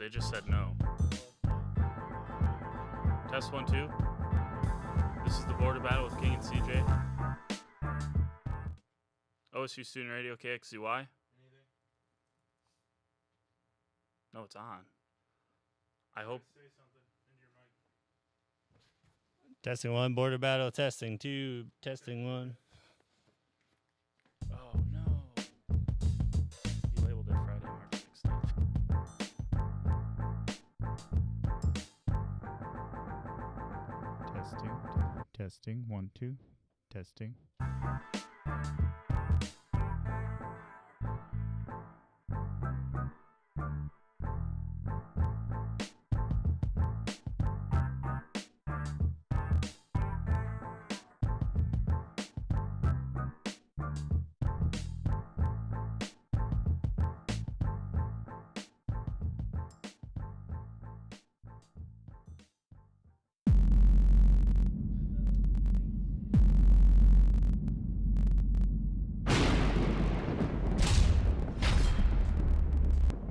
They just said no. Test 1, 2. This is the Border Battle with King and CJ. OSU Student Radio, KXCY. Anything? No, it's on. I hope. Say something into your mic. Testing 1, Border Battle. Testing 2, testing 1. Oh, no. You labeled it Friday, March 16th. Testing. 1, 2. Testing.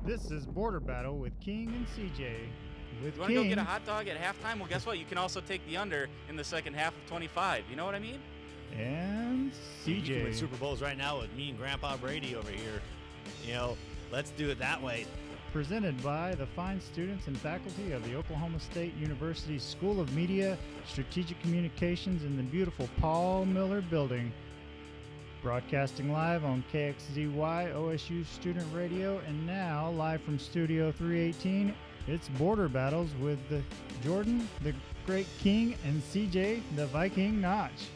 This is Border Battle with King and CJ. With You want to go get a hot dog at halftime? Well, guess what? You can also take the under in the second half of 25. You know what I mean? And You can win CJ. Super Bowls right now with me and Grandpa Brady over here. You know, let's do it that way. Presented by the fine students and faculty of the Oklahoma State University School of Media, Strategic Communications in the beautiful Paul Miller Building. Broadcasting live on KXZY OSU Student Radio, and now live from Studio 318, it's Border Battles with the Jordan, the Great King, and CJ, the Viking Notch.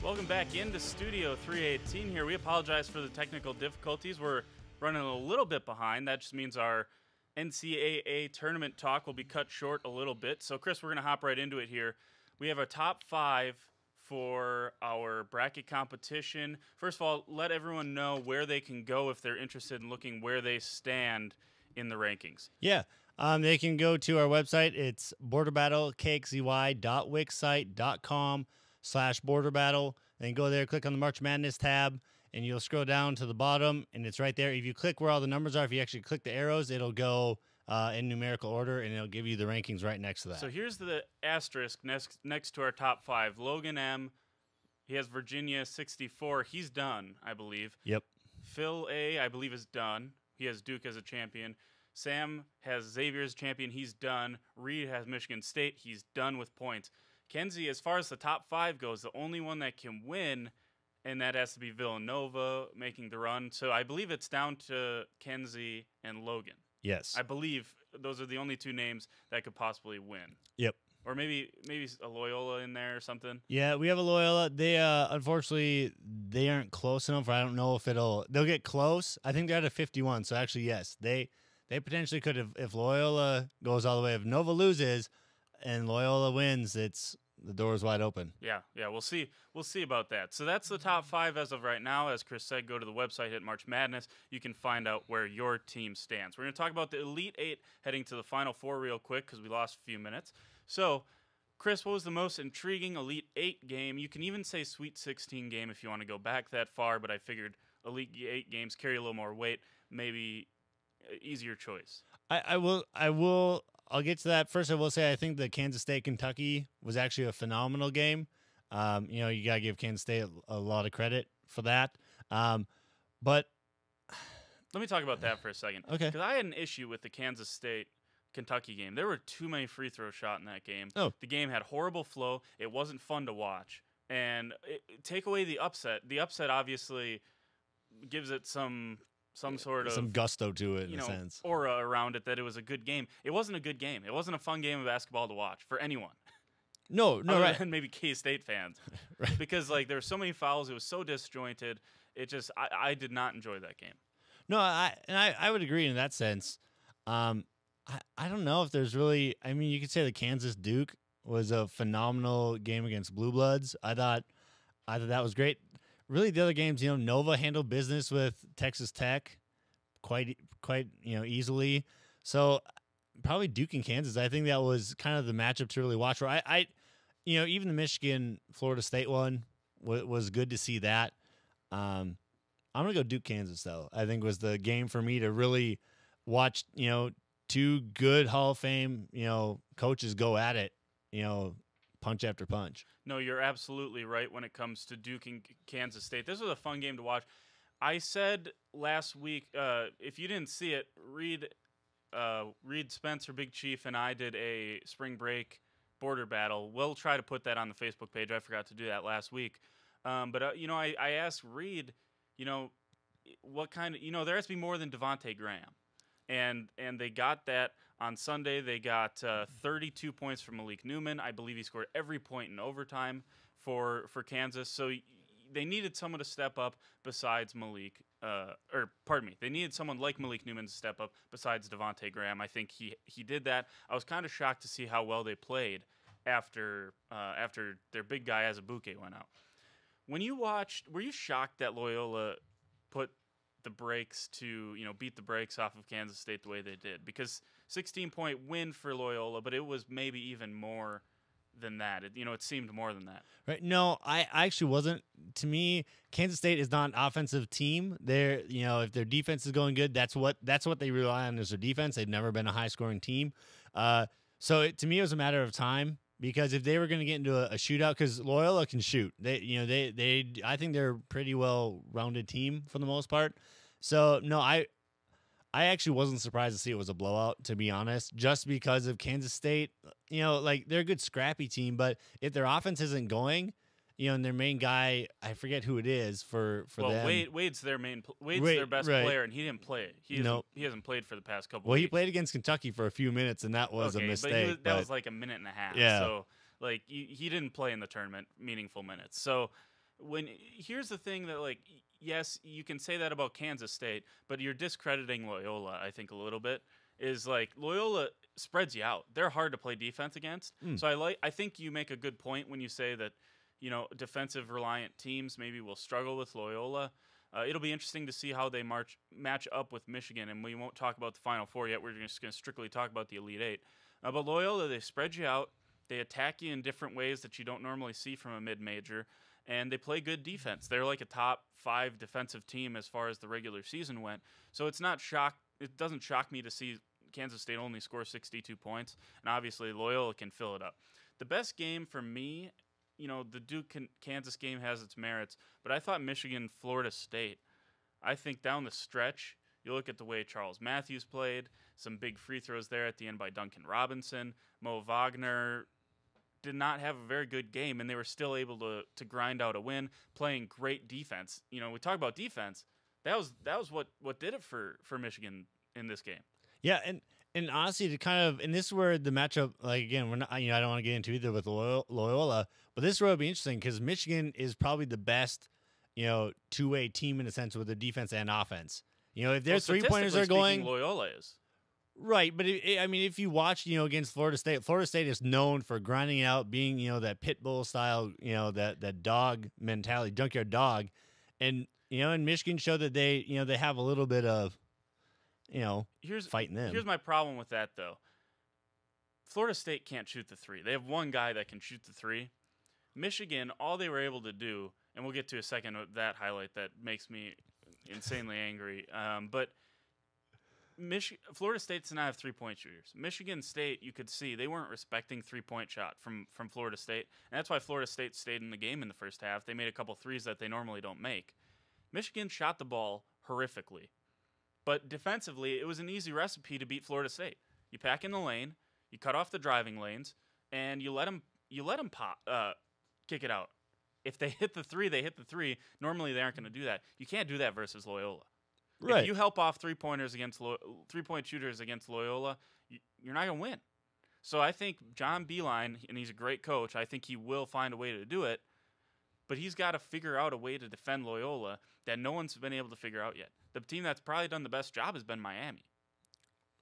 Welcome back into Studio 318 here. We apologize for the technical difficulties. We're running a little bit behind. That just means our NCAA tournament talk will be cut short a little bit. So, Chris, we're going to hop right into it here. We have a top 5 for our bracket competition. First of all, let everyone know where they can go if they're interested in looking where they stand in the rankings. Yeah. They can go to our website. It's borderbattle.kxzy.com/borderbattle. And go there, click on the March Madness tab, and you'll scroll down to the bottom, and it's right there. If you click where all the numbers are, if you actually click the arrows, it'll go in numerical order, and it'll give you the rankings right next to that. So here's the asterisk next to our top 5. Logan M., he has Virginia 64. He's done, I believe. Yep. Phil A., I believe, is done. He has Duke as a champion. Sam has Xavier as a champion. He's done. Reed has Michigan State. He's done with points. Kenzie, as far as the top 5 goes, the only one that can win, and that has to be Villanova making the run. So I believe it's down to Kenzie and Logan. Yes. I believe those are the only 2 names that could possibly win. Yep. Or maybe a Loyola in there or something. Yeah, we have a Loyola. They unfortunately they aren't close enough. I don't know if they'll get close. I think they're at a 51. So actually, yes, they potentially could have if Loyola goes all the way. If Nova loses and Loyola wins, the door's wide open. Yeah, we'll see about that. So that's the top 5 as of right now. As Chris said, go to the website, hit March Madness. You can find out where your team stands. We're going to talk about the Elite 8 heading to the Final 4 real quick because we lost a few minutes. So, Chris, what was the most intriguing Elite 8 game? You can even say Sweet 16 game if you want to go back that far, but I figured Elite 8 games carry a little more weight, maybe easier choice. I'll get to that. First, I will say I think the Kansas State-Kentucky was actually a phenomenal game. You got to give Kansas State a lot of credit for that. But let me talk about that for a second. Okay. Because I had an issue with the Kansas State-Kentucky game. There were too many free throw shots in that game. Oh. The game had horrible flow. It wasn't fun to watch. And take away the upset. The upset obviously gives it some sort of some gusto to it in a sense. Aura around it that it was a good game. It wasn't a good game. It wasn't a fun game of basketball to watch for anyone. No, Other than maybe K-State fans. Right. Because there were so many fouls, it was so disjointed. It just I did not enjoy that game. No, I would agree in that sense. I don't know if there's really. I mean, you could say the Kansas Duke was a phenomenal game against Blue Bloods. I thought that was great. Really, the other games, Nova handled business with Texas Tech quite easily. So probably Duke and Kansas. I think that was kind of the matchup to really watch. Where even the Michigan Florida State one was good to see that. I'm gonna go Duke Kansas though. I think was the game for me to really watch. two good Hall of Fame, coaches go at it, punch after punch. No, you're absolutely right when it comes to Duke and Kansas State. This was a fun game to watch. I said last week, if you didn't see it, Reed Spencer, Big Chief, and I did a spring break border battle. We'll try to put that on the Facebook page. I forgot to do that last week. But I asked Reed, what kind of, there has to be more than Devontae Graham. And they got that on Sunday. They got 32 points from Malik Newman. I believe he scored every point in overtime for Kansas. So they needed someone to step up besides Malik. They needed someone like Malik Newman to step up besides Devontae Graham. I think he did that. I was kind of shocked to see how well they played after their big guy Azubuike went out. When you watched, were you shocked that Loyola put the brakes to, beat the brakes off of Kansas State the way they did? Because 16-point win for Loyola, but it was maybe even more than that. It seemed more than that. Right? No, I actually wasn't. To me, Kansas State is not an offensive team. They're, if their defense is going good, that's what they rely on is their defense. They've never been a high-scoring team. To me, it was a matter of time. Because if they were going to get into a shootout, because Loyola can shoot, I think they're a pretty well-rounded team for the most part. So no, I actually wasn't surprised to see it was a blowout, to be honest, just because of Kansas State. They're a good scrappy team, but if their offense isn't going, and their main guy, I forget who it is for them. Wade's their their best player, and he didn't play. He hasn't played for the past couple. Well, weeks. he played against Kentucky for a few minutes, and that was a mistake. But that was like a minute and a half. Yeah. So he didn't play in the tournament meaningful minutes. So here's the thing that yes, you can say that about Kansas State, but you're discrediting Loyola, I think, a little bit. Is Loyola spreads you out. They're hard to play defense against. So I think you make a good point when you say that. Defensive reliant teams maybe will struggle with Loyola. It'll be interesting to see how they match up with Michigan, and we won't talk about the Final Four yet. We're just going to strictly talk about the Elite Eight. But Loyola, they spread you out. They attack you in different ways that you don't normally see from a mid-major, and they play good defense. They're like a top 5 defensive team as far as the regular season went. So it doesn't shock me to see Kansas State only score 62 points, and obviously Loyola can fill it up. The best game for me, the Duke-Kansas game has its merits, but I thought Michigan-Florida State. I think down the stretch, you look at the way Charles Matthews played, some big free throws there at the end by Duncan Robinson. Mo Wagner did not have a very good game, and they were still able to grind out a win, playing great defense. We talk about defense. That was what did it for Michigan in this game. Yeah, and honestly, and this is where the matchup, again, we're not, I don't want to get into either with Loyola, but this is where it'll be interesting because Michigan is probably the best, two-way team in a sense with their defense and offense. If their three-pointers are going, Loyola is right. But if you watch, against Florida State is known for grinding out, being, that pit bull style, that dog mentality, junkyard dog, and and Michigan showed that they have a little bit of. Fighting them. Here's my problem with that, though. Florida State can't shoot the three. They have one guy that can shoot the three. Michigan, all they were able to do, and we'll get to a second of that highlight that makes me insanely angry. But Florida State does not have three-point shooters. Michigan State, you could see, they weren't respecting three-point shot from Florida State, and that's why Florida State stayed in the game in the first half. They made a couple threes that they normally don't make. Michigan shot the ball horrifically. But defensively, it was an easy recipe to beat Florida State. You pack in the lane, you cut off the driving lanes, and you let them kick it out. If they hit the three, they hit the three. Normally, they aren't going to do that. You can't do that versus Loyola. Right. If you help off three-point shooters against Loyola, you're not going to win. So I think John Beilein, and he's a great coach, I think he will find a way to do it. But he's got to figure out a way to defend Loyola that no one's been able to figure out yet. The team that's probably done the best job has been Miami.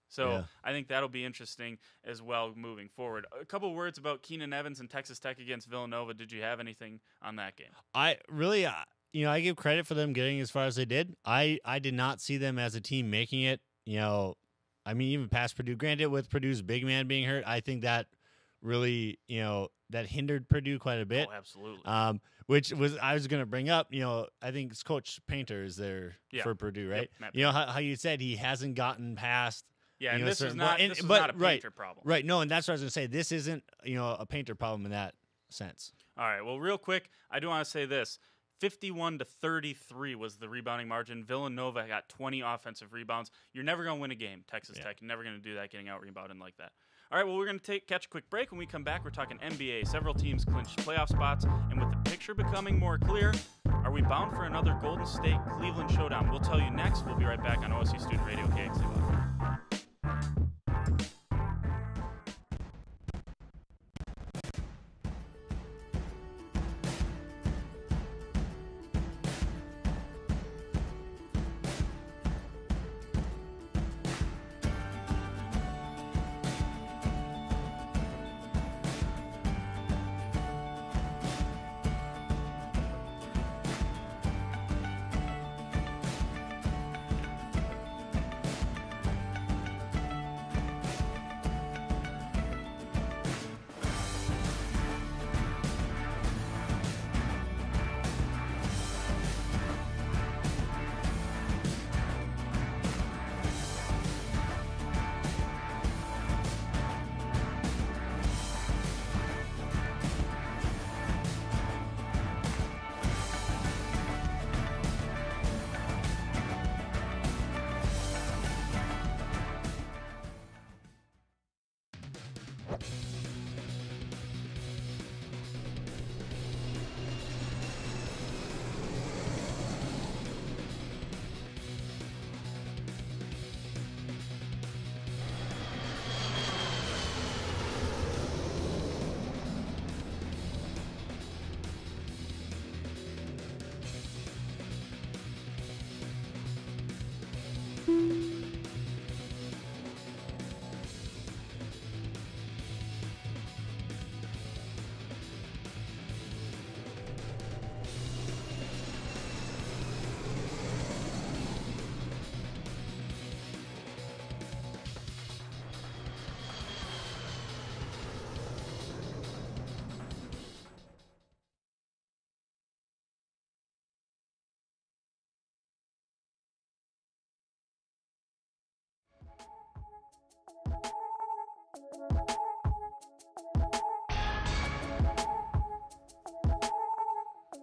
So yeah. I think that'll be interesting as well moving forward. A couple words about Keenan Evans and Texas Tech against Villanova. Did you have anything on that game? I really, I give credit for them getting as far as they did. I did not see them as a team making it, even past Purdue. Granted, with Purdue's big man being hurt, I think that really, that hindered Purdue quite a bit. Oh, absolutely. Which was I was going to bring up. I think it's Coach Painter is there for Purdue, right? Yep, how you said he hasn't gotten past Yeah, you and know, this is certain not point. this is But not a painter problem. right, no, and that's what I was gonna say. This isn't a painter problem in that sense. All right. Well, real quick, I do want to say this: 51 to 33 was the rebounding margin. Villanova got 20 offensive rebounds. You're never going to win a game, Texas Yeah. Tech. You're never going to do that, getting out rebounded like that. All right. Well, we're going to catch a quick break. When we come back, we're talking NBA. Several teams clinched playoff spots, and with the picture becoming more clear, are we bound for another Golden State Cleveland showdown? We'll tell you next. We'll be right back on OSU Student Radio KXLY.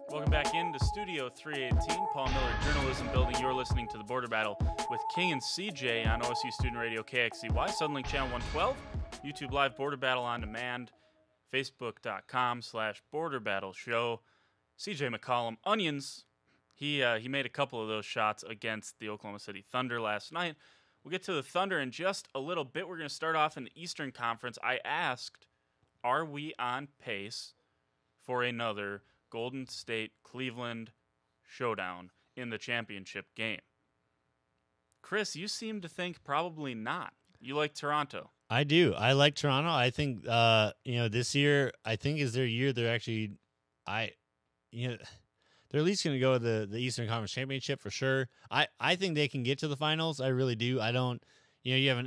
Welcome back into Studio 318, Paul Miller Journalism Building. You're listening to the Border Battle with King and CJ on OSU Student Radio KXCY, Suddenlink Channel 112, YouTube Live Border Battle on Demand, Facebook.com/Border Battle Show. CJ McCollum, Onions, he made a couple of those shots against the Oklahoma City Thunder last night. We'll get to the Thunder in just a little bit. We're going to start off in the Eastern Conference. I asked, are we on pace for another Golden State Cleveland showdown in the championship game? Chris, you seem to think probably not. You like Toronto. I do. I like Toronto. I think this year I think is their year. They're actually they're at least going to go to the Eastern Conference Championship for sure. I think they can get to the finals. I really do. I don't. You have an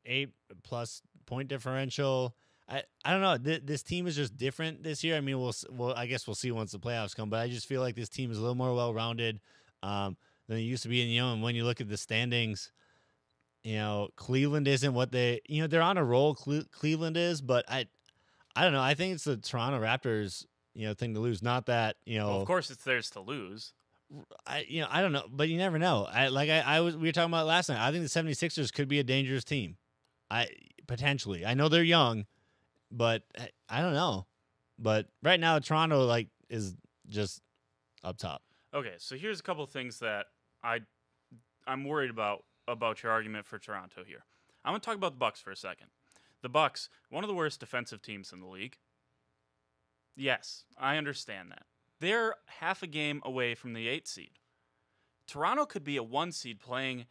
8+ point differential. I don't know. This team is just different this year. I mean, I guess we'll see once the playoffs come. But I just feel like this team is a little more well-rounded than it used to be. And when you look at the standings, Cleveland isn't what they're on a roll. Cleveland is, but I don't know. I think it's the Toronto Raptors thing to lose. Not that Well, of course, it's theirs to lose. I don't know, but you never know. We were talking about last night. I think the 76ers could be a dangerous team. Potentially. I know they're young, but I don't know. But right now, Toronto is just up top. Okay, so here's a couple of things that I'm worried about your argument for Toronto here. I'm going to talk about the Bucks for a second. The Bucks, one of the worst defensive teams in the league. Yes, I understand that. They're half a game away from the 8 seed. Toronto could be a 1 seed playing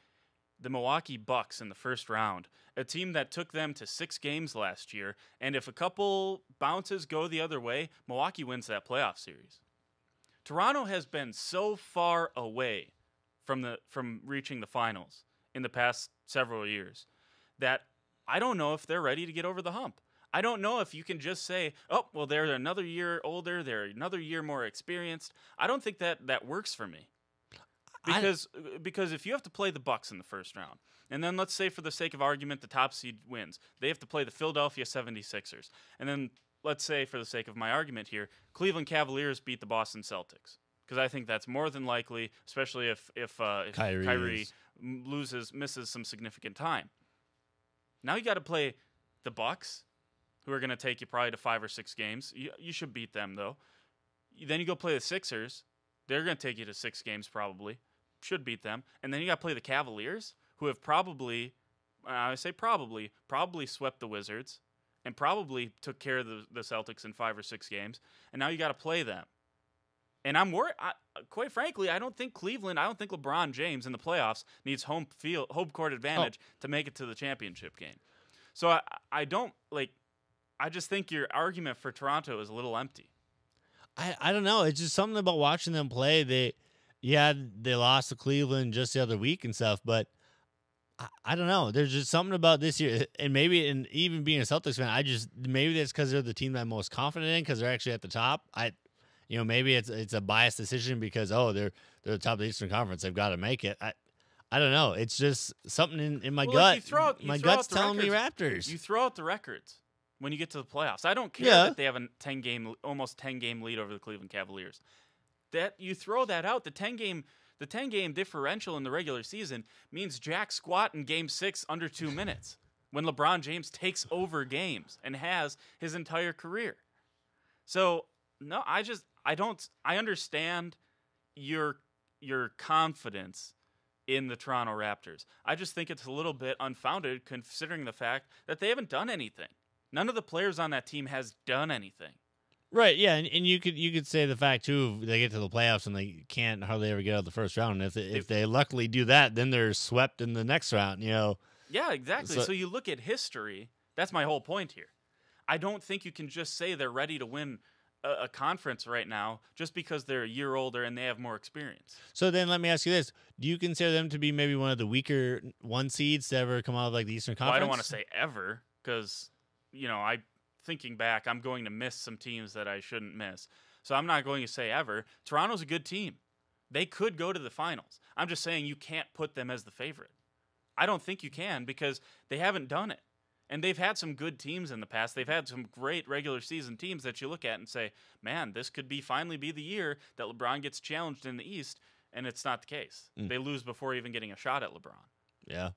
the Milwaukee Bucks in the first round, a team that took them to 6 games last year, and if a couple bounces go the other way, Milwaukee wins that playoff series. Toronto has been so far away from reaching the finals in the past several years that I don't know if they're ready to get over the hump. I don't know if you can just say, oh, well, they're another year older, they're another year more experienced. I don't think that works for me. Because if you have to play the Bucks in the first round, and then let's say for the sake of argument the top seed wins, they have to play the Philadelphia 76ers. And then let's say for the sake of my argument here, Cleveland Cavaliers beat the Boston Celtics. Because I think that's more than likely, especially if Kyrie misses some significant time. Now you got to play the Bucks, who are going to take you probably to 5 or 6 games. You should beat them, though. Then you go play the Sixers. They're going to take you to 6 games probably. Should beat them. And then you got to play the Cavaliers, who have probably swept the Wizards and probably took care of the Celtics in 5 or 6 games. And now you got to play them. And I'm worried. Quite frankly, I don't think LeBron James in the playoffs needs home court advantage to make it to the championship game. So I don't like. I just think your argument for Toronto is a little empty. I don't know. It's just something about watching them play. They lost to Cleveland just the other week and stuff, but I don't know. There's just something about this year, and even being a Celtics fan, maybe that's because they're the team that I'm most confident in because they're actually at the top. Maybe it's a biased decision because they're the top of the Eastern Conference. They've got to make it. I don't know. It's just something in my gut. My gut's telling me Raptors. You throw out the records when you get to the playoffs. I don't care that they have a almost 10 game lead over the Cleveland Cavaliers. That you throw that out. The 10 game differential in the regular season means Jack squat in Game 6 under 2 minutes when LeBron James takes over games and has his entire career. So no, I understand your confidence in the Toronto Raptors. I just think it's a little bit unfounded considering the fact that they haven't done anything. None of the players on that team has done anything. Right, yeah, and you could say the fact too, they get to the playoffs and they can't hardly ever get out of the first round. If they luckily do that, then they're swept in the next round, Yeah, exactly. So you look at history, that's my whole point here. I don't think you can just say they're ready to win a conference right now just because they're a year older and they have more experience. So then let me ask you this. Do you consider them to be maybe one of the weaker 1 seeds to ever come out of the Eastern Conference? Well, I don't want to say ever because, thinking back, I'm going to miss some teams that I shouldn't miss. So I'm not going to say ever. Toronto's a good team. They could go to the finals. I'm just saying you can't put them as the favorite. I don't think you can because they haven't done it. And they've had some good teams in the past. They've had some great regular season teams that you look at and say, man, this could finally be the year that LeBron gets challenged in the East, and it's not the case. They lose before even getting a shot at LeBron. Yeah.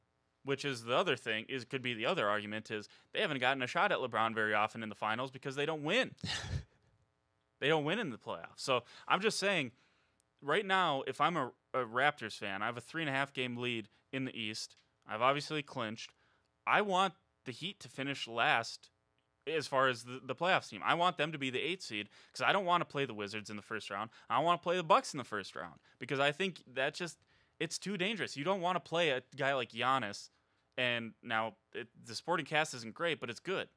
Which is the other thing, could be the other argument is they haven't gotten a shot at LeBron very often in the finals because they don't win. They don't win in the playoffs. So I'm just saying, right now, if I'm a Raptors fan, I have a 3.5 game lead in the East. I've obviously clinched. I want the Heat to finish last as far as the playoffs team. I want them to be the 8th seed because I don't want to play the Wizards in the first round. I want to play the Bucks in the first round because I think it's too dangerous. You don't want to play a guy like Giannis, and now the supporting cast isn't great, but it's good.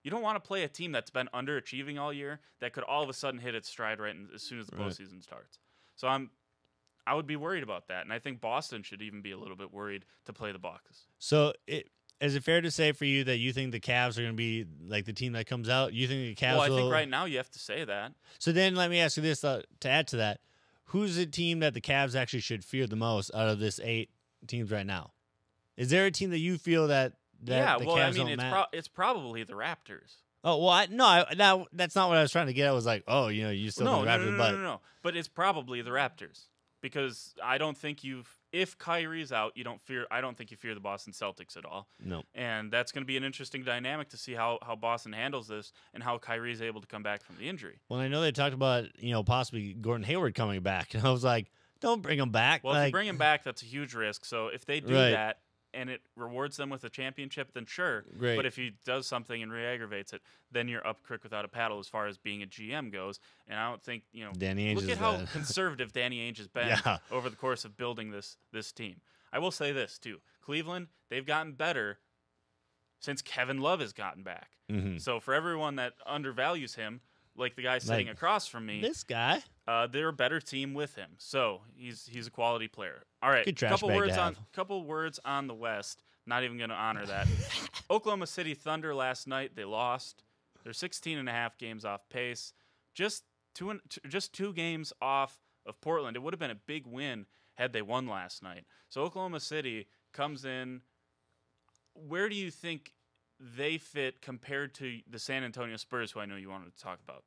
You don't want to play a team that's been underachieving all year that could all of a sudden hit its stride as soon as the postseason starts. So I would be worried about that, and I think Boston should even be a little bit worried to play the Bucks. So is it fair to say for you that you think the Cavs are going to be like the team that comes out? You think the Cavs Well, I think right now you have to say that. So then let me ask you this to add to that. Who's the team that the Cavs actually should fear the most out of this 8 teams right now? Is there a team that you feel that Cavs it's probably the Raptors. Oh, well, that's not what I was trying to get at. I was like, you still think the Raptors. No. But it's probably the Raptors because I don't think if Kyrie's out, I don't think you fear the Boston Celtics at all. No. And that's going to be an interesting dynamic to see how Boston handles this and how Kyrie's able to come back from the injury. Well, I know they talked about, possibly Gordon Hayward coming back. And I was like, don't bring him back. Well, if you bring him back, that's a huge risk. So if they do that and it rewards them with a championship, then sure. Great. But if he does something and re-aggravates it, then you're up crick without a paddle as far as being a GM goes. And I don't think, Danny Ainge look at how conservative Danny Ainge has been over the course of building this team. I will say this, too. Cleveland, they've gotten better since Kevin Love has gotten back. Mm-hmm. So for everyone that undervalues him, like the guy sitting across from me, this guy, they're a better team with him. So he's a quality player. All right, good trash bag to have. Couple words on the West. Not even going to honor that. Oklahoma City Thunder last night, they lost. They're 16.5 games off pace. Just 2 games off of Portland. It would have been a big win had they won last night. So Oklahoma City comes in. Where do you think they fit compared to the San Antonio Spurs, who I know you wanted to talk about?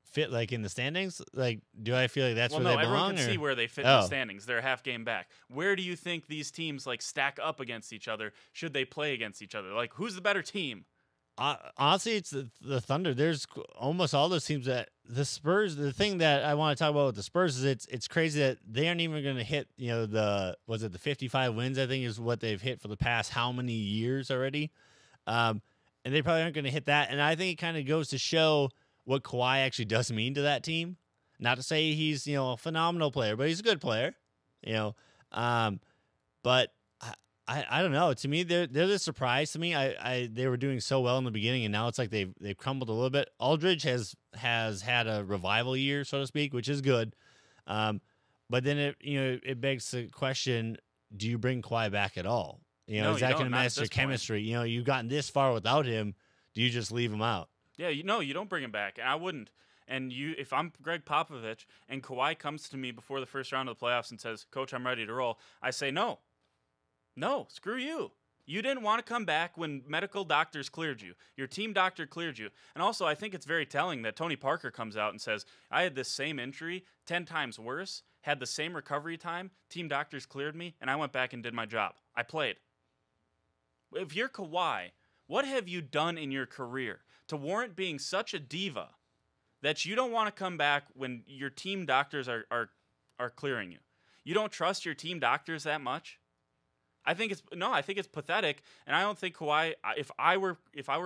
Fit like in the standings? Like, do I feel like that's well, where no, they belong? Everyone can or? see where they fit in the standings. They're a half game back. Where do you think these teams like stack up against each other? Should they play against each other? Like, who's the better team? Honestly, it's the Thunder. There's almost all those teams that the Spurs. The thing that I want to talk about with the Spurs is it's crazy that they aren't even going to hit. The 55 wins? I think is what they've hit for the past how many years already, and they probably aren't going to hit that. And I think it kind of goes to show what Kawhi actually does mean to that team. Not to say he's a phenomenal player, but he's a good player. But I don't know. To me, they're the surprise to me. They were doing so well in the beginning, and now it's like they've crumbled a little bit. Aldridge has had a revival year, so to speak, which is good. But then it begs the question: do you bring Kawhi back at all? No, is that going to mess your chemistry? You've gotten this far without him. Do you just leave him out? Yeah, you don't bring him back, and I wouldn't. And if I'm Greg Popovich and Kawhi comes to me before the first round of the playoffs and says, "Coach, I'm ready to roll," I say no. No, screw you. You didn't want to come back when medical doctors cleared you. Your team doctor cleared you. And also, I think it's very telling that Tony Parker comes out and says, I had this same injury, 10 times worse, had the same recovery time, team doctors cleared me, and I went back and did my job. I played. If you're Kawhi, what have you done in your career to warrant being such a diva that you don't want to come back when your team doctors are clearing you? You don't trust your team doctors that much? I think it's pathetic, and I don't think Kawhi. If I were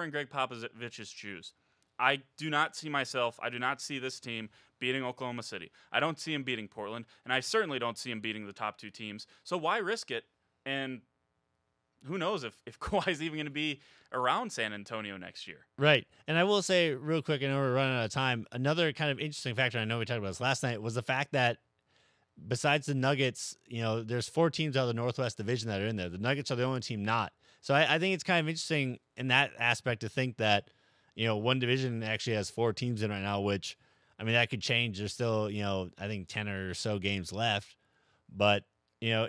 in Greg Popovich's shoes, I do not see this team beating Oklahoma City. I don't see him beating Portland, and I certainly don't see him beating the top two teams. So why risk it? And who knows if Kawhi's even going to be around San Antonio next year? Right. And I will say real quick, I know we're running out of time. Another kind of interesting factor, I know we talked about this last night, was the fact that besides the Nuggets, there's 4 teams out of the Northwest Division that are in there. The Nuggets are the only team not. So I think it's kind of interesting in that aspect to think that, one division actually has 4 teams in right now, which, I mean, that could change. There's still, I think 10 or so games left. But, it'll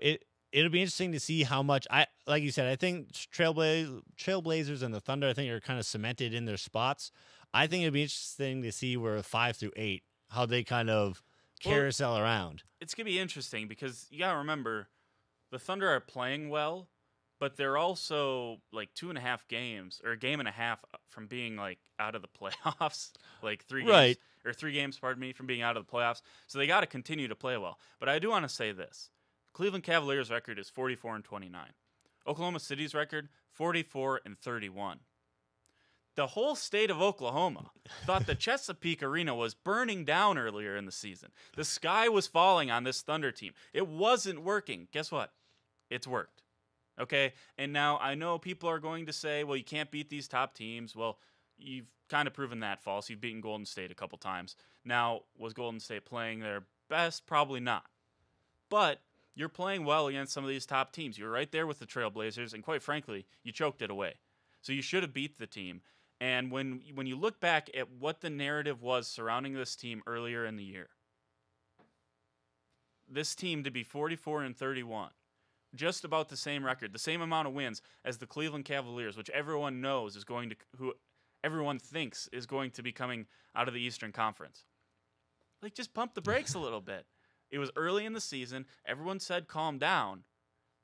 be interesting to see how much, like you said, I think Trailblazers and the Thunder, I think, are kind of cemented in their spots. I think it'd be interesting to see where 5 through 8, how they kind of carousel around. It's going to be interesting because you got to remember the Thunder are playing well, but they're also like 2.5 games or a game and a half from being like out of the playoffs, like 3 games or 3 games, pardon me, from being out of the playoffs. So they got to continue to play well. But I do want to say this. Cleveland Cavaliers record is 44-29. Oklahoma City's record 44-31. The whole state of Oklahoma thought the Chesapeake Arena was burning down earlier in the season. The sky was falling on this Thunder team. It wasn't working. Guess what? It's worked. Okay? And now I know people are going to say, well, you can't beat these top teams. Well, you've kind of proven that false. You've beaten Golden State a couple times. Now, was Golden State playing their best? Probably not. But you're playing well against some of these top teams. You were right there with the Trailblazers, and quite frankly, you choked it away. So you should have beat the team. And when you look back at what the narrative was surrounding this team earlier in the year, this team to be 44-31, just about the same record, the same amount of wins as the Cleveland Cavaliers, which everyone knows who everyone thinks is going to be coming out of the Eastern Conference. Like, just pump the brakes a little bit. It was early in the season. Everyone said calm down,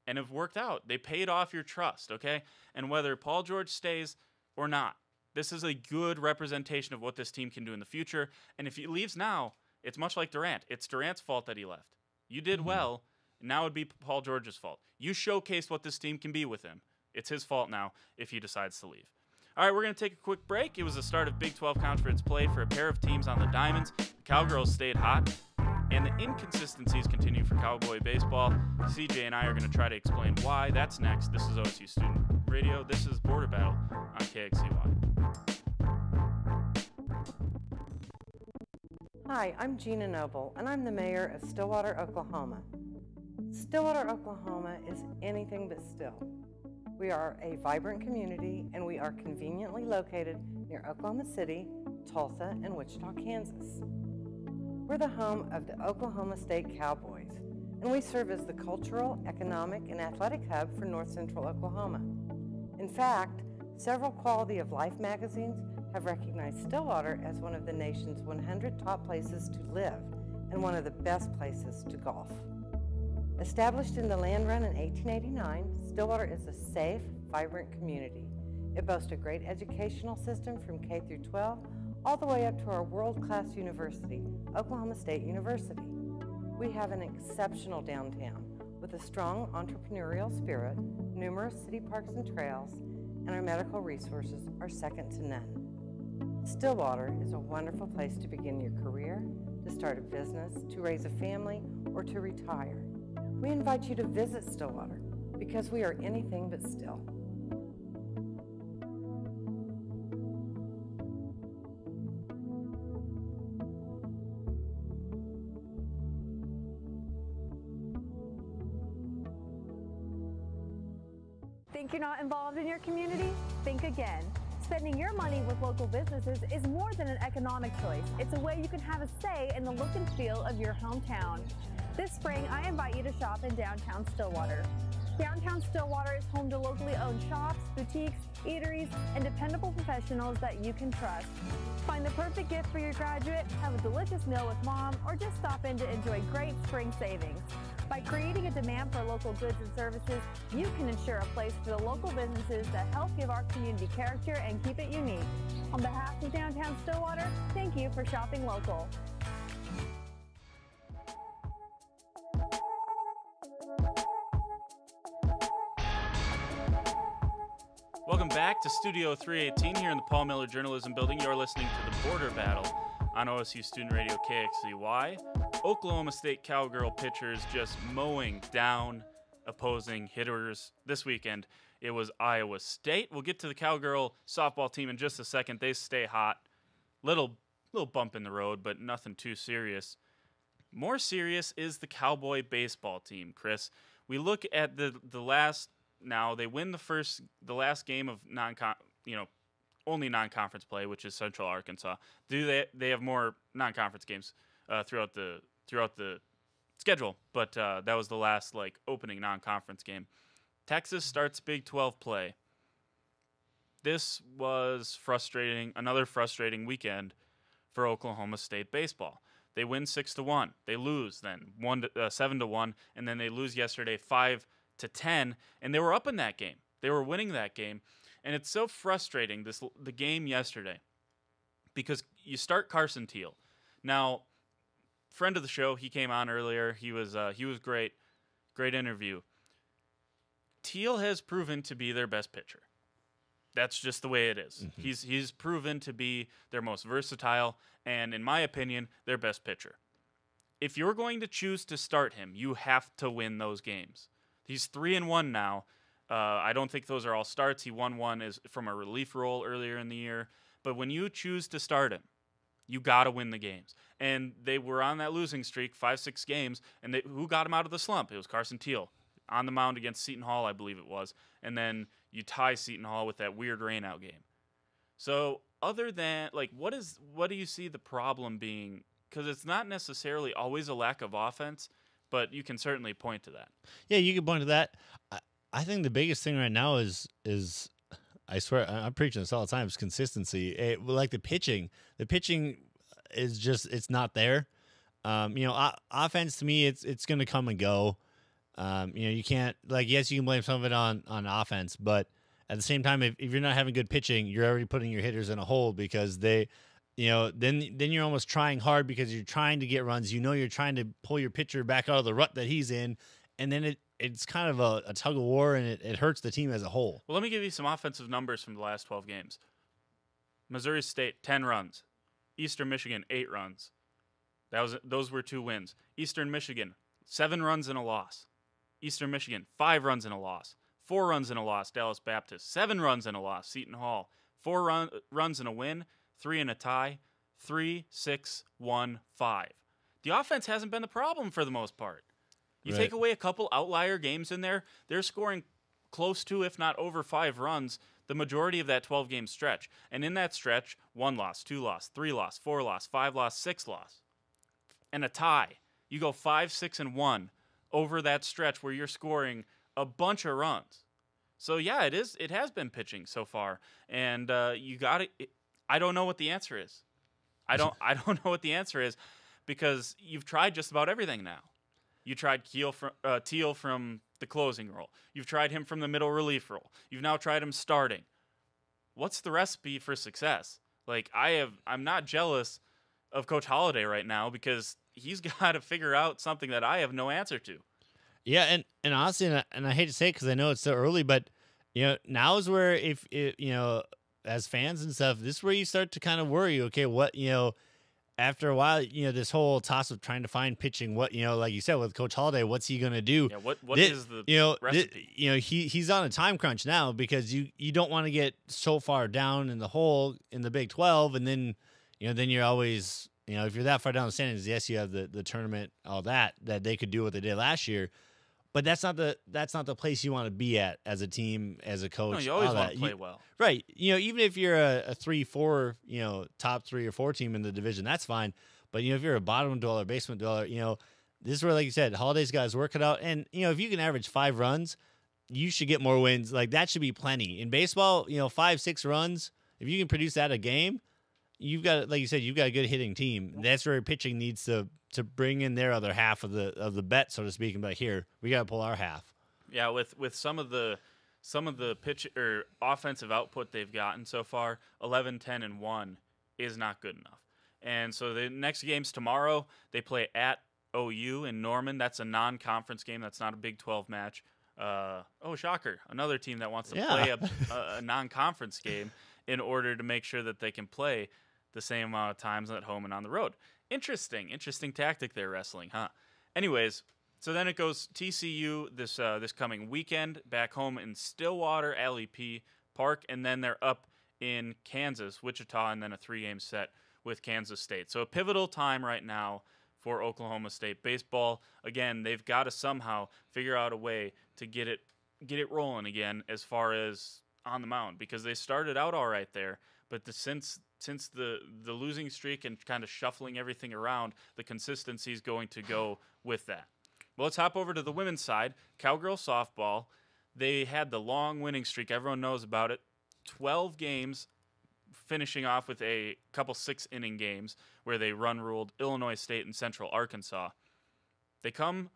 and it worked out. They paid off your trust, okay? And whether Paul George stays or not, this is a good representation of what this team can do in the future. And if he leaves now, it's much like Durant. It's Durant's fault that he left. You did well. Now it would be Paul George's fault. You showcased what this team can be with him. It's his fault now if he decides to leave. All right, we're going to take a quick break. It was the start of Big 12 Conference play for a pair of teams on the Diamonds. The Cowgirls stayed hot, and the inconsistencies continue for Cowboy baseball. CJ and I are going to try to explain why. That's next. This is OSU Student Radio. This is Border Battle on KXCY. Hi, I'm Gina Noble, and I'm the mayor of Stillwater, Oklahoma. Stillwater, Oklahoma is anything but still. We are a vibrant community, and we are conveniently located near Oklahoma City, Tulsa, and Wichita, Kansas. We're the home of the Oklahoma State Cowboys, and we serve as the cultural, economic, and athletic hub for North Central Oklahoma. In fact, several Quality of Life magazines have recognized Stillwater as one of the nation's 100 top places to live and one of the best places to golf. Established in the land run in 1889, Stillwater is a safe, vibrant community. It boasts a great educational system from K through 12, all the way up to our world-class university, Oklahoma State University. We have an exceptional downtown with a strong entrepreneurial spirit, numerous city parks and trails, and our medical resources are second to none. Stillwater is a wonderful place to begin your career, to start a business, to raise a family, or to retire. We invite you to visit Stillwater because we are anything but still. Think you're not involved in your community? Think again. Spending your money with local businesses is more than an economic choice. It's a way you can have a say in the look and feel of your hometown. This spring, I invite you to shop in downtown Stillwater. Downtown Stillwater is home to locally owned shops, boutiques, eateries, and dependable professionals that you can trust. Find the perfect gift for your graduate, have a delicious meal with mom, or just stop in to enjoy great spring savings. By creating a demand for local goods and services, you can ensure a place for the local businesses that help give our community character and keep it unique. On behalf of Downtown Stillwater, thank you for shopping local. Welcome back to Studio 318 here in the Paul Miller Journalism Building. You're listening to The Border Battle on OSU Student Radio KXCY. Oklahoma State Cowgirl pitchers just mowing down opposing hitters this weekend. It was Iowa State. We'll get to the Cowgirl softball team in just a second. They stay hot. Little bump in the road, but nothing too serious. More serious is the Cowboy baseball team, Chris. We look at the last. Now they win the last game of only non-conference play, which is Central Arkansas. They have more non-conference games throughout the schedule, but that was the last opening non-conference game. Texas starts Big 12 play. This was frustrating, another frustrating weekend for Oklahoma State baseball. They win 6-1. They lose then 7-1, and then they lose yesterday 5-10, and they were up in that game. They were winning that game, and it's so frustrating the game yesterday because you start Carson Teal. Now, friend of the show, he came on earlier. He was great interview. Teal has proven to be their best pitcher. That's just the way it is. Mm-hmm. He's proven to be their most versatile and, in my opinion, their best pitcher. If you're going to choose to start him, you have to win those games. He's 3-1 now. I don't think those are all starts. He won one is from a relief role earlier in the year. But when you choose to start him, you got to win the games. And they were on that losing streak, 5-6 games, and who got him out of the slump? It was Carson Teal on the mound against Seton Hall, I believe it was. And then you tie Seton Hall with that weird rainout game. So other than, what do you see the problem being? Because it's not necessarily always a lack of offense, but you can certainly point to that. Yeah, you can point to that. I think the biggest thing right now is I swear, I'm preaching this all the time, is consistency. Like the pitching. The pitching is just, it's not there. Offense to me, it's going to come and go. You can't, yes, you can blame some of it on offense, but at the same time, if you're not having good pitching, you're already putting your hitters in a hole because then you're almost trying hard because you're trying to get runs. You're trying to pull your pitcher back out of the rut that he's in, and then it's kind of a tug of war, and it hurts the team as a whole. Well, let me give you some offensive numbers from the last 12 games. Missouri State, 10 runs. Eastern Michigan, 8 runs. Those were 2 wins. Eastern Michigan, 7 runs and a loss. Eastern Michigan, 5 runs and a loss. 4 runs and a loss, Dallas Baptist. 7 runs and a loss, Seton Hall. 4 runs and a win, 3 and a tie. 3, 6, 1, 5. The offense hasn't been the problem for the most part. You take away a couple outlier games in there, they're scoring close to, if not over 5 runs, the majority of that 12-game stretch. And in that stretch, 1 loss, 2 loss, 3 loss, 4 loss, 5 loss, 6 loss. And a tie. You go 5, 6, and 1 over that stretch where you're scoring a bunch of runs. So yeah, it has been pitching so far, and you got it. I don't know what the answer is. I don't know what the answer is, because you've tried just about everything now. You tried Teal from the closing role. You've tried him from the middle relief role. You've now tried him starting. What's the recipe for success? Like, I'm not jealous of Coach Holliday right now, because he's got to figure out something that I have no answer to. Yeah, and honestly, and I hate to say it because I know it's so early, but now is where if as fans and stuff, this is where you start to kind of worry. Okay, what after a while, this whole toss of trying to find pitching. What like you said with Coach Holliday, what's he gonna do? Yeah, what is the recipe? He's on a time crunch now, because you don't want to get so far down in the hole in the Big 12, and then then you're always if you're that far down the standings, yes, you have the tournament, all that they could do what they did last year. But that's not the place you want to be at as a team, as a coach. No, you always want to play well, right? Even if you're a 3-4, top 3 or 4 team in the division, that's fine. But if you're a bottom dweller, basement dweller, this is where, like you said, Holliday's got his work cut out. And if you can average 5 runs, you should get more wins. Like, that should be plenty in baseball. 5-6 runs, if you can produce that a game, you've got, like you said, you've got a good hitting team. That's where pitching needs to bring in their other half of the bet, so to speak, and be like, here, we got to pull our half. Yeah, with some of the pitch or offensive output they've gotten so far, 11, 10, and 1 is not good enough. And so the next game's tomorrow. They play at OU in Norman. That's a non-conference game. That's not a Big 12 match. Shocker! Another team that wants to play a non-conference game in order to make sure that they can play the same amount of times at home and on the road. Interesting tactic there, wrestling, huh? Anyways, so then it goes TCU this coming weekend, back home in Stillwater, Alley P Park, and then they're up in Kansas, Wichita, and then a 3-game set with Kansas State. So a pivotal time right now for Oklahoma State baseball. Again, they've got to somehow figure out a way to get it rolling again as far as on the mound, because they started out all right there, but since the losing streak and kind of shuffling everything around, the consistency is going to go with that. Well, let's hop over to the women's side. Cowgirl softball, they had the long winning streak. Everyone knows about it. 12 games, finishing off with a couple 6-inning games where they run-ruled Illinois State and Central Arkansas. They come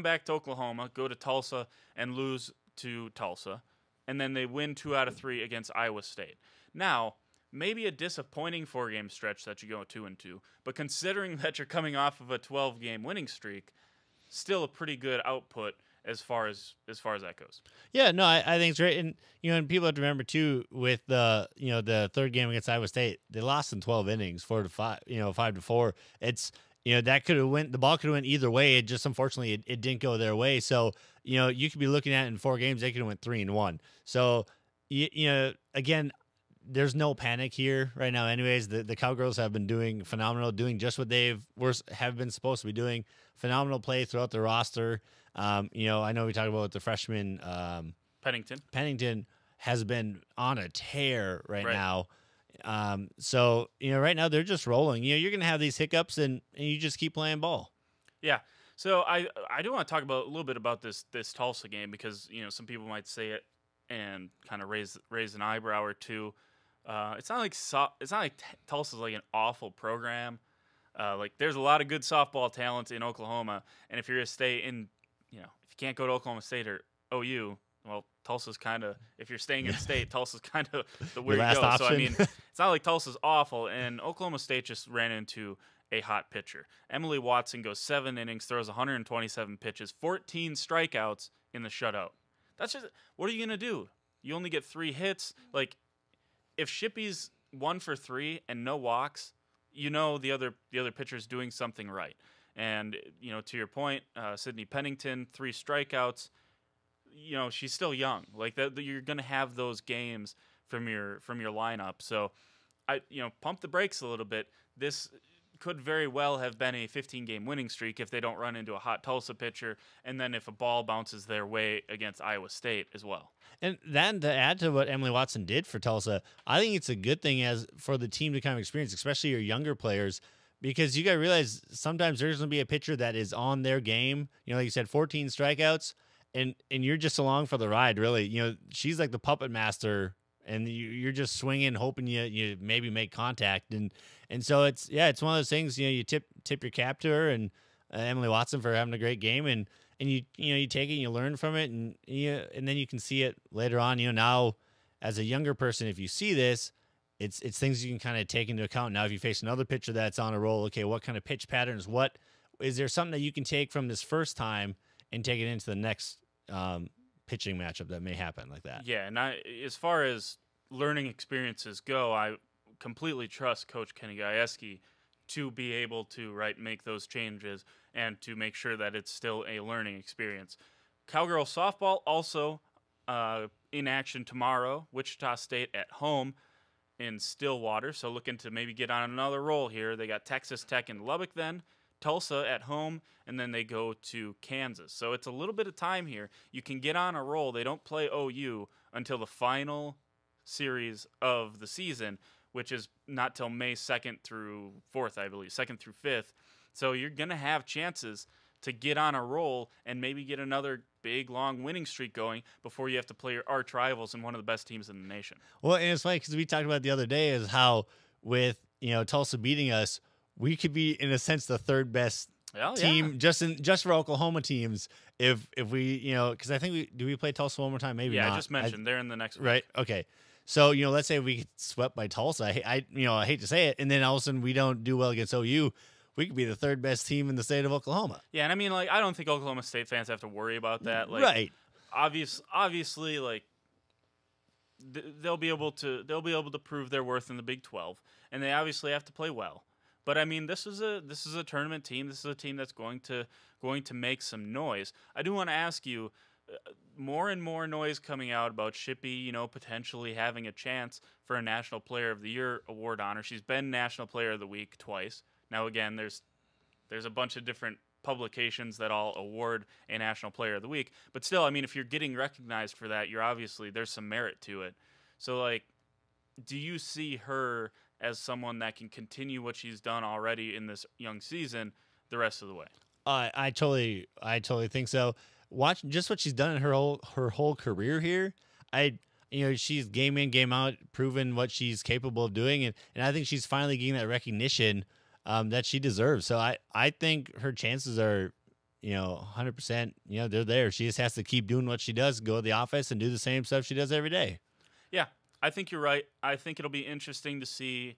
back to Oklahoma, go to Tulsa, and lose to Tulsa. And then they win 2 out of 3 against Iowa State. Now, maybe a disappointing 4-game stretch that you go 2-2, but considering that you're coming off of a 12-game winning streak, still a pretty good output as far as that goes. Yeah, no, I think it's great. And and people have to remember too, with the the 3rd game against Iowa State, they lost in 12 innings, 4-5, 5-4. It's that could have went, the ball could have went either way. It just, unfortunately, it didn't go their way. So you could be looking at it in 4 games, they could have went 3-1. So again, there's no panic here right now. Anyways, the Cowgirls have been doing phenomenal, doing just what have been supposed to be doing. Phenomenal play throughout the roster. I know we talked about the freshman Pennington has been on a tear right now. So right now they're just rolling. You're gonna have these hiccups, and you just keep playing ball. Yeah. So I do want to talk about a little bit about this Tulsa game, because some people might say it and kind of raise an eyebrow or two. It's not like Tulsa's like an awful program. Like, there's a lot of good softball talent in Oklahoma, and if you're gonna stay in, if you can't go to Oklahoma State or OU, well, Tulsa's kind of, if you're staying in state, Tulsa's kind of the where you go. Option. So I mean, it's not like Tulsa's awful, and Oklahoma State just ran into a hot pitcher. Emily Watson goes 7 innings, throws 127 pitches, 14 strikeouts in the shutout. That's just, what are you gonna do? You only get 3 hits. Like, if Shippey's 1 for 3 and no walks, the other pitcher's doing something right. And to your point, Sydney Pennington, 3 strikeouts. She's still young. Like, that, you're gonna have those games from your lineup. So, pump the brakes a little bit. This could very well have been a 15-game winning streak if they don't run into a hot Tulsa pitcher, and then if a ball bounces their way against Iowa State as well. And then to add to what Emily Watson did for Tulsa, I think it's a good thing as for the team to kind of experience, especially your younger players, because you got to realize sometimes there's going to be a pitcher that is on their game. You know, like you said, 14 strikeouts, and you're just along for the ride, really. You know, she's like the puppet master, and you're just swinging, hoping you maybe make contact. And so it's one of those things, you know, you tip your cap to her and Emily Watson for having a great game, and you take it and you learn from it, and then you can see it later on. You know, now as a younger person, if you see this, it's things you can kind of take into account. Now, if you face another pitcher that's on a roll, okay, what kind of pitch patterns? What is there something that you can take from this first time and take it into the next pitching matchup that may happen like that? Yeah, and as far as learning experiences go, I completely trust Coach Kenny Gajewski to be able to make those changes and to make sure that it's still a learning experience. Cowgirl softball also in action tomorrow. Wichita State at home in Stillwater, so looking to maybe get on another roll here. They got Texas Tech in Lubbock then, Tulsa at home, and then they go to Kansas. So it's a little bit of time here. You can get on a roll. They don't play OU until the final series of the season, which is not till May 2nd through 4th, I believe, 2nd through 5th. So you're going to have chances to get on a roll and maybe get another big, long winning streak going before you have to play your arch rivals and one of the best teams in the nation. Well, and it's funny because we talked about the other day is how with, you know, Tulsa beating us, we could be, in a sense, the third best team just for Oklahoma teams if we, you know, because I think we play Tulsa one more time, maybe not. I just mentioned they're in the next week. Right, okay. So, you know, let's say we get swept by Tulsa. I hate to say it, and then all of a sudden we don't do well against OU. We could be the third best team in the state of Oklahoma. Yeah, and I mean, like, I don't think Oklahoma State fans have to worry about that. Like, right. Obviously, like, they'll be able to prove their worth in the Big 12, and they obviously have to play well. But I mean, this is a tournament team. This is a team that's going to make some noise. I do want to ask you. More and more noise coming out about Shippey, you know, potentially having a chance for a National Player of the Year award honor. She's been National Player of the Week twice. Now, again, there's a bunch of different publications that all award a National Player of the Week. But still, I mean, if you're getting recognized for that, there's some merit to it. So, like, do you see her as someone that can continue what she's done already in this young season the rest of the way? I totally think so. Watch just what she's done in her whole career here. She's game in, game out, proven what she's capable of doing, and I think she's finally getting that recognition that she deserves. So I think her chances are, 100%. They're there. She just has to keep doing what she does, go to the office, and do the same stuff she does every day. Yeah, I think you're right. I think it'll be interesting to see.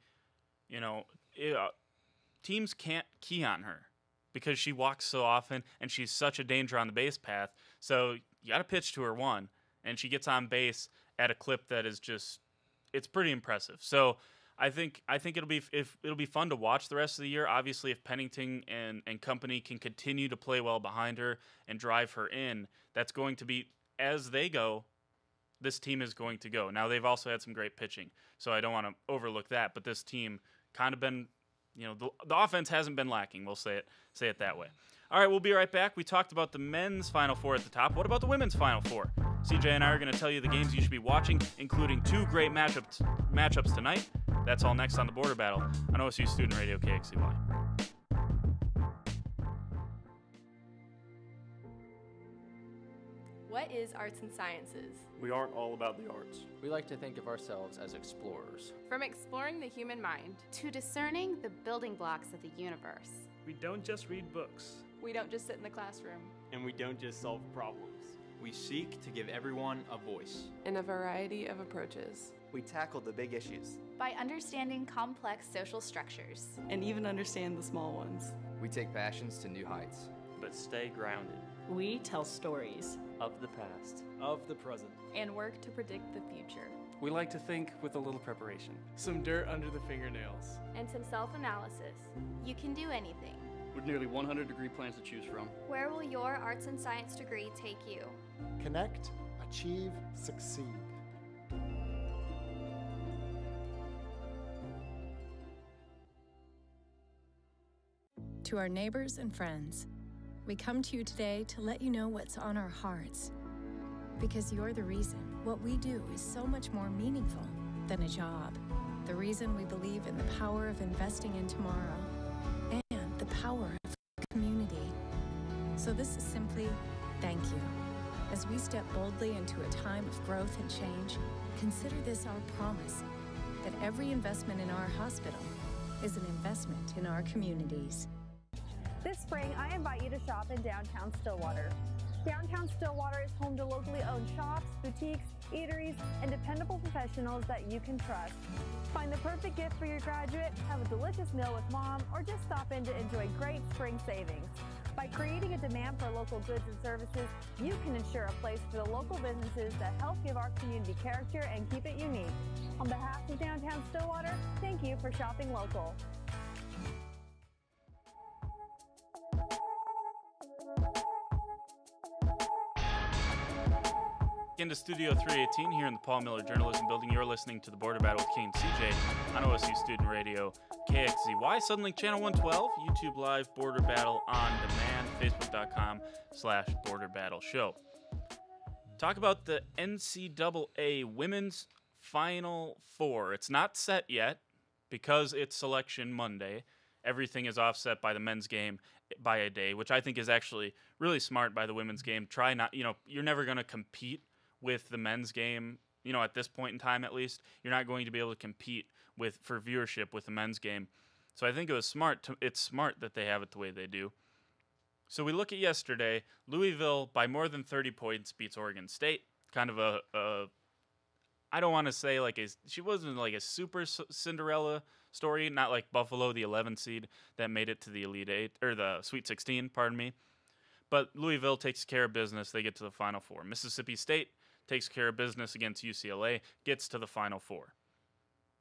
Teams can't key on her, because she walks so often and she's such a danger on the base path. So you got to pitch to her one, and she gets on base at a clip that is it's pretty impressive. So I think it'll be fun to watch the rest of the year. Obviously, if Pennington and company can continue to play well behind her and drive her in, that's going to be, as they go, this team is going to go. Now, they've also had some great pitching, so I don't want to overlook that, but this team kind of been, the offense hasn't been lacking. We'll say it that way. All right, we'll be right back. We talked about the men's Final Four at the top. What about the women's Final Four? CJ and I are going to tell you the games you should be watching, including 2 great matchups tonight. That's all next on the Border Battle on OSU Student Radio KXCY. What is arts and sciences? We aren't all about the arts. We like to think of ourselves as explorers. From exploring the human mind to discerning the building blocks of the universe. We don't just read books. We don't just sit in the classroom. And we don't just solve problems. We seek to give everyone a voice. In a variety of approaches. We tackle the big issues. By understanding complex social structures. And even understand the small ones. We take passions to new heights. But stay grounded. We tell stories. Of the past. Of the present. And work to predict the future. We like to think with a little preparation. Some dirt under the fingernails. And some self-analysis. You can do anything. With nearly 100 degree plans to choose from. Where will your arts and science degree take you? Connect, achieve, succeed. To our neighbors and friends, we come to you today to let you know what's on our hearts. Because you're the reason what we do is so much more meaningful than a job. The reason we believe in the power of investing in tomorrow. power of community. So this is simply thank you. As we step boldly into a time of growth and change, consider this our promise that every investment in our hospital is an investment in our communities. This spring, I invite you to shop in downtown Stillwater. Downtown Stillwater is home to locally owned shops, boutiques, eateries, and dependable professionals that you can trust. Find the perfect gift for your graduate, have a delicious meal with mom, or just stop in to enjoy great spring savings. By creating a demand for local goods and services, you can ensure a place for the local businesses that help give our community character and keep it unique. On behalf of Downtown Stillwater, thank you for shopping local. Into Studio 318 here in the Paul Miller Journalism Building. You're listening to the Border Battle with Kane CJ on OSU Student Radio, KXZY, Suddenlink Channel 112, YouTube Live, Border Battle on Demand, Facebook.com/Border Battle Show. Talk about the NCAA Women's Final Four. It's not set yet because it's Selection Monday. Everything is offset by the men's game by a day, which I think is actually really smart by the women's game. Try not, you're never going to compete with the men's game, at this point in time at least. You're not going to be able to compete for viewership with the men's game. So I think it was smart. It's smart that they have it the way they do. So we look at yesterday. Louisville, by more than 30 points, beats Oregon State. Kind of I don't want to say she wasn't like a super Cinderella story, not like Buffalo, the 11 seed that made it to the Elite Eight, or the Sweet 16, pardon me. But Louisville takes care of business. They get to the Final Four. Mississippi State takes care of business against UCLA, gets to the Final Four.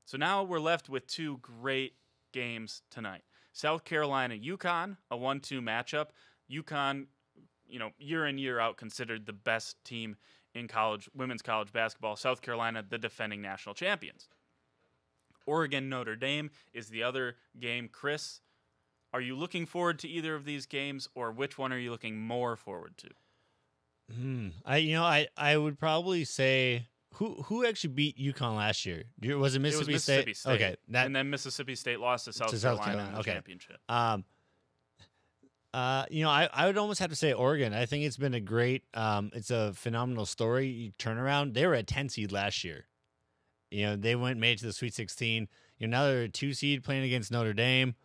So now we're left with two great games tonight. South Carolina, UConn, a 1-2 matchup. UConn, year in, year out, considered the best team in women's college basketball. South Carolina, the defending national champions. Oregon, Notre Dame is the other game. Chris, are you looking forward to either of these games, or which one are you looking more forward to? I would probably say who actually beat UConn last year? Was it Mississippi State? Mississippi State. Okay, and then Mississippi State lost to South Carolina in the championship. I would almost have to say Oregon. I think it's been a great, it's a phenomenal story turnaround. They were a 10 seed last year. They made it to the Sweet 16. Now they're a 2 seed playing against Notre Dame.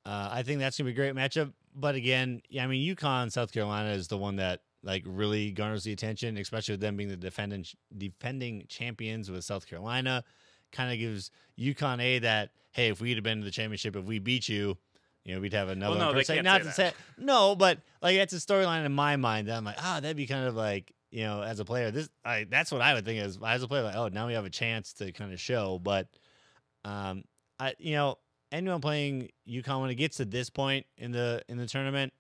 I think that's gonna be a great matchup. But again, UConn, South Carolina is the one that really garners the attention, especially with them being the defending champions with South Carolina. Kind of gives UConn that, hey, if we'd have been to the championship, if we beat you, we'd have another. Well, no, they can't say that. No, but that's a storyline in my mind that I'm like, that'd be kind of as a player, that's what I would think as a player. Now we have a chance to kind of show. But, anyone playing UConn when it gets to this point in the tournament,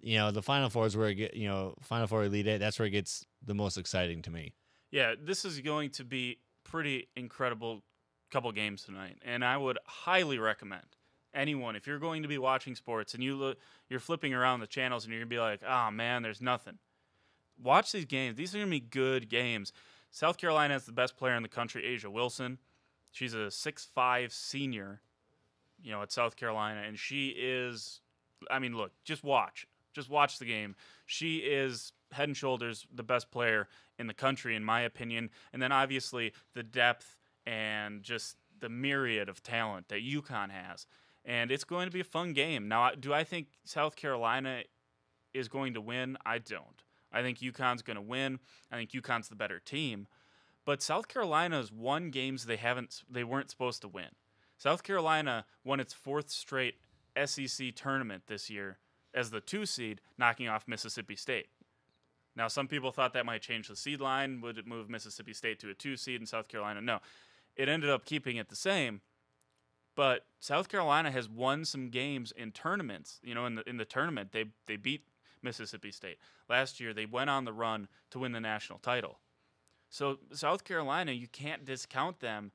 the Final Four is where it get, Final Four Elite Eight. That's where it gets the most exciting to me. Yeah, this is going to be pretty incredible couple games tonight, and I would highly recommend anyone, if you're going to be watching sports and you're flipping around the channels and you're gonna be like, oh man, there's nothing. Watch these games. These are gonna be good games. South Carolina has the best player in the country, Asia Wilson. She's a 6'5" senior, at South Carolina, and she is. Look, just watch the game. She is head and shoulders the best player in the country, in my opinion. And then obviously the depth and just the myriad of talent that UConn has. And it's going to be a fun game. Now, do I think South Carolina is going to win? I don't. I think UConn's going to win. I think UConn's the better team. But South Carolina's won games they weren't supposed to win. South Carolina won its 4th straight SEC tournament this year as the 2 seed, knocking off Mississippi State. Now, some people thought that might change the seed line. Would it move Mississippi State to a 2 seed and South Carolina? No. It ended up keeping it the same. But South Carolina has won some games in tournaments. In the tournament, they beat Mississippi State. Last year, they went on the run to win the national title. So South Carolina, you can't discount them,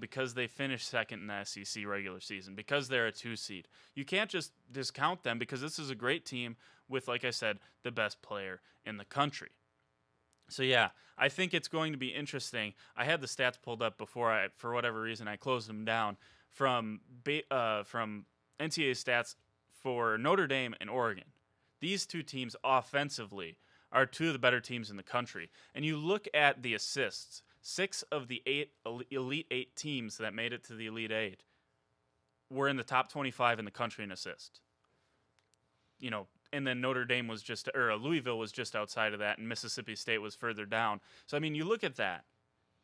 because they finished second in the SEC regular season, because they're a 2 seed. You can't just discount them because this is a great team with, like I said, the best player in the country. So, yeah, I think it's going to be interesting. I had the stats pulled up before for whatever reason, I closed them down. From NCAA stats for Notre Dame and Oregon. These two teams offensively are two of the better teams in the country. And you look at the assists, 6 of the 8 Elite 8 teams that made it to the Elite 8 were in the top 25 in the country in assists. And then Notre Dame was Louisville was just outside of that, and Mississippi State was further down. So, I mean, you look at that,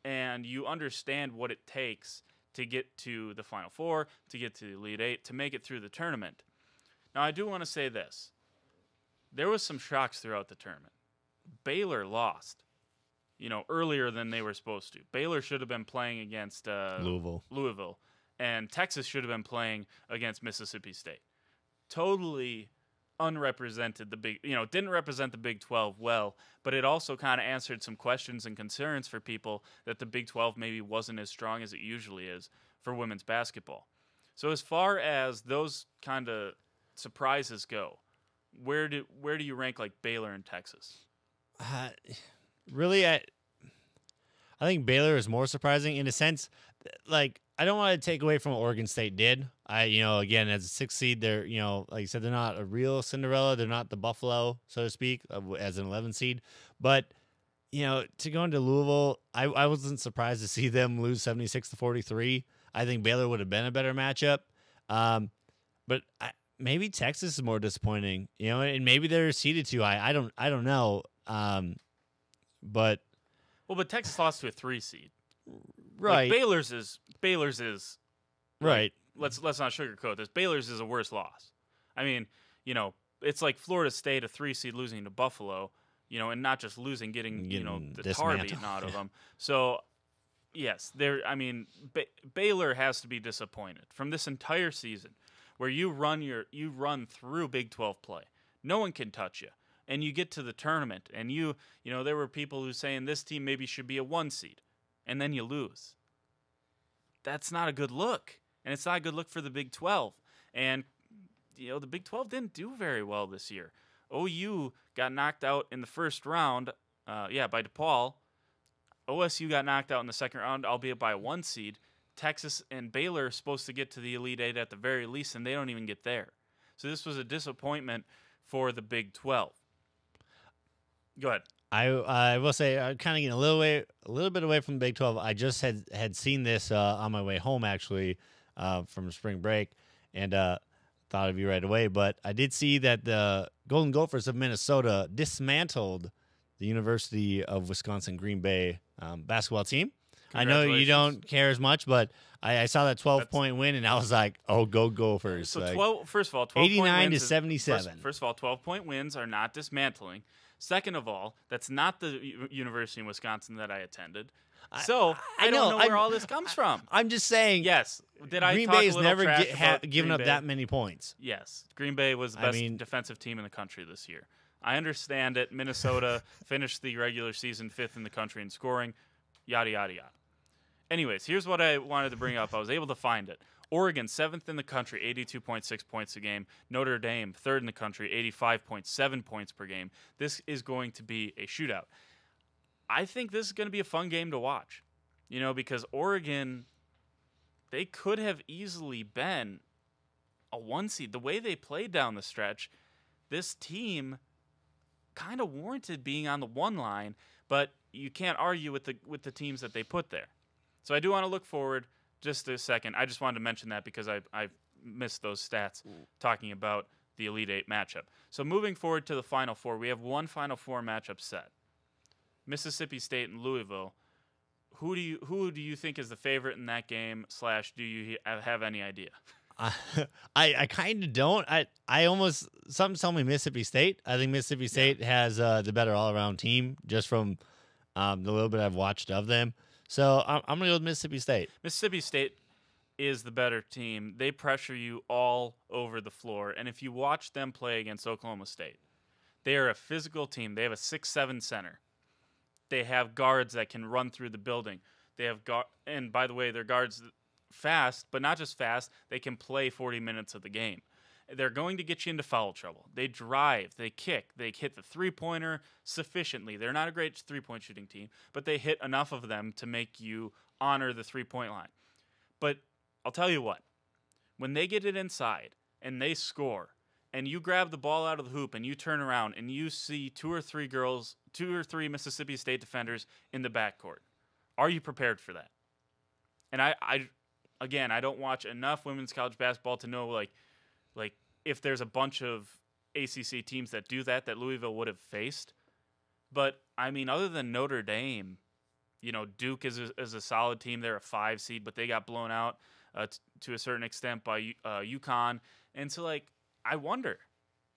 and you understand what it takes to get to the Final Four, to get to the Elite 8, to make it through the tournament. Now, I do want to say this. There was some shocks throughout the tournament. Baylor lost, earlier than they were supposed to. Baylor should have been playing against Louisville, and Texas should have been playing against Mississippi State. Totally unrepresented didn't represent the Big 12 well, but it also kind of answered some questions and concerns for people that the Big 12 maybe wasn't as strong as it usually is for women's basketball. So as far as those kind of surprises go, where do you rank like Baylor and Texas? Really, I think Baylor is more surprising in a sense. Like, I don't want to take away from what Oregon State did. Again, as a 6th seed, they're, like you said, they're not a real Cinderella. They're not the Buffalo, so to speak, as an 11 seed. But, to go into Louisville, I wasn't surprised to see them lose 76-43. I think Baylor would have been a better matchup. But maybe Texas is more disappointing, and maybe they're seeded too high. I don't know. But Texas lost to a 3 seed. Right. Like Baylor's is right. Let's not sugarcoat this. Baylor's is a worse loss. I mean, it's like Florida State, a 3 seed, losing to Buffalo, and not just losing, getting the tar beaten out of them. So, yes, Baylor has to be disappointed from this entire season, where you run through Big 12 play. No one can touch you, and you get to the tournament, and there were people who saying this team maybe should be a 1 seed. And then you lose. That's not a good look. And it's not a good look for the Big 12. And, the Big 12 didn't do very well this year. OU got knocked out in the first round, by DePaul. OSU got knocked out in the second round, albeit by a 1 seed. Texas and Baylor are supposed to get to the Elite 8 at the very least, and they don't even get there. So this was a disappointment for the Big 12. Go ahead. I will say I'm kind of getting a little bit away from the Big 12. I just had seen this on my way home actually from spring break, and thought of you right away. But I did see that the Golden Gophers of Minnesota dismantled the University of Wisconsin Green Bay basketball team. I know you don't care as much, but I saw that 12-point win, and I was like, "Oh, go Gophers!" So first of all, 89 to 77. First of all, 12-point wins are not dismantling. Second of all, that's not the University in Wisconsin that I attended. So I don't know where all this comes from. I'm just saying. Yes. Green Bay has never given up that many points. Yes. Green Bay was the best defensive team in the country this year. I understand it. Minnesota finished the regular season 5th in the country in scoring. Yada, yada, yada. Anyways, here's what I wanted to bring up. I was able to find it. Oregon, 7th in the country, 82.6 points a game. Notre Dame, 3rd in the country, 85.7 points per game. This is going to be a shootout. I think this is going to be a fun game to watch, because Oregon, they could have easily been a 1 seed. The way they played down the stretch, this team kind of warranted being on the 1 line, but you can't argue with the teams that they put there. So I do want to look forward. Just a second. I just wanted to mention that because I missed those stats talking about the Elite 8 matchup. So moving forward to the Final Four, we have one Final Four matchup set. Mississippi State and Louisville. Who do you think is the favorite in that game? / do you have any idea? I kind of don't. I almost something tell me Mississippi State. I think Mississippi State has the better all around team just from the little bit I've watched of them. So I'm going to go with Mississippi State. Mississippi State is the better team. They pressure you all over the floor. And if you watch them play against Oklahoma State, they are a physical team. They have a 6'7" center. They have guards that can run through the building. They have and by the way, their guards fast, but not just fast. They can play 40 minutes of the game. They're going to get you into foul trouble. They drive, they kick, they hit the three-pointer sufficiently. They're not a great three-point shooting team, but they hit enough of them to make you honor the three-point line. But I'll tell you what, when they get it inside and they score, and you grab the ball out of the hoop and you turn around and you see two or three Mississippi State defenders in the backcourt. Are you prepared for that? And I don't watch enough women's college basketball to know like if there's a bunch of ACC teams that do that Louisville would have faced. But I mean, other than Notre Dame, you know, Duke is a solid team. They're a 5 seed, but they got blown out to a certain extent by UConn. And so, like, I wonder,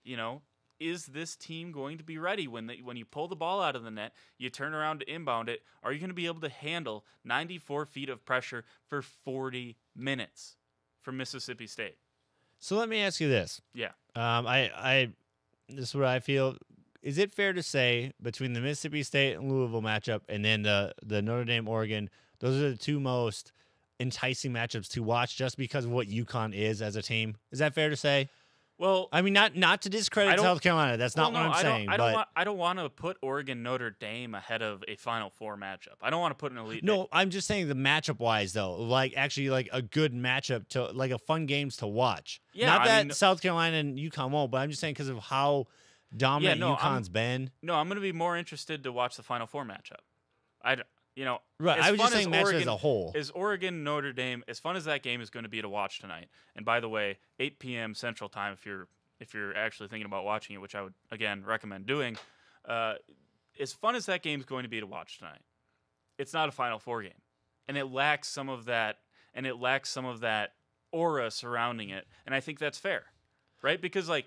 you know, is this team going to be ready when you pull the ball out of the net, you turn around to inbound it? Are you going to be able to handle 94 feet of pressure for 40 minutes from Mississippi State? So let me ask you this. Yeah. This is what I feel. Is it fair to say between the Mississippi State and Louisville matchup and then the Notre Dame Oregon, those are the two most enticing matchups to watch just because of what UConn is as a team? Is that fair to say? Well, I mean, not to discredit South Carolina. That's not what I'm saying. I don't want to put Oregon Notre Dame ahead of a Final Four matchup. I don't want to put an elite. No, I'm just saying the matchup wise though, like actually like a good matchup to like a fun games to watch. Yeah, not that South Carolina and UConn won't, but I'm just saying because of how dominant UConn's been. No, I'm going to be more interested to watch the Final Four matchup. Right. I was just saying match as a whole. Is Oregon Notre Dame as fun as that game is going to be to watch tonight? And by the way, 8 p.m. Central Time if you're actually thinking about watching it, which I would again recommend doing. As fun as that game is going to be to watch tonight, it's not a Final Four game, and it lacks some of that. And it lacks some of that aura surrounding it. And I think that's fair, right? Because like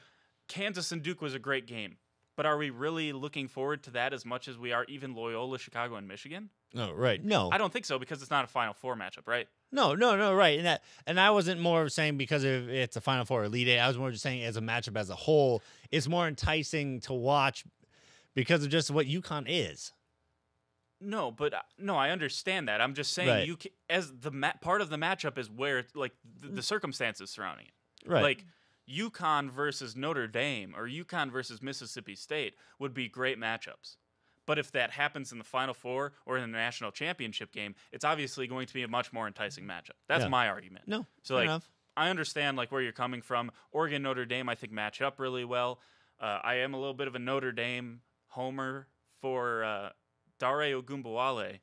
Kansas and Duke was a great game. But are we really looking forward to that as much as we are even Loyola, Chicago, and Michigan? No, right. No. I don't think so because it's not a Final Four matchup, right? No, right. And I wasn't more saying because of it's a Final Four Elite Eight. I was more just saying as a matchup as a whole, it's more enticing to watch because of just what UConn is. No, but I understand that. I'm just saying right. As the part of the matchup is where like the circumstances surrounding it. Right. Like UConn versus Notre Dame or UConn versus Mississippi State would be great matchups. But if that happens in the Final Four or in the national championship game, it's obviously going to be a much more enticing matchup. That's my argument. No, so like enough. I understand like where you're coming from. Oregon Notre Dame I think match up really well. I am a little bit of a Notre Dame homer for Dare Ogunbowale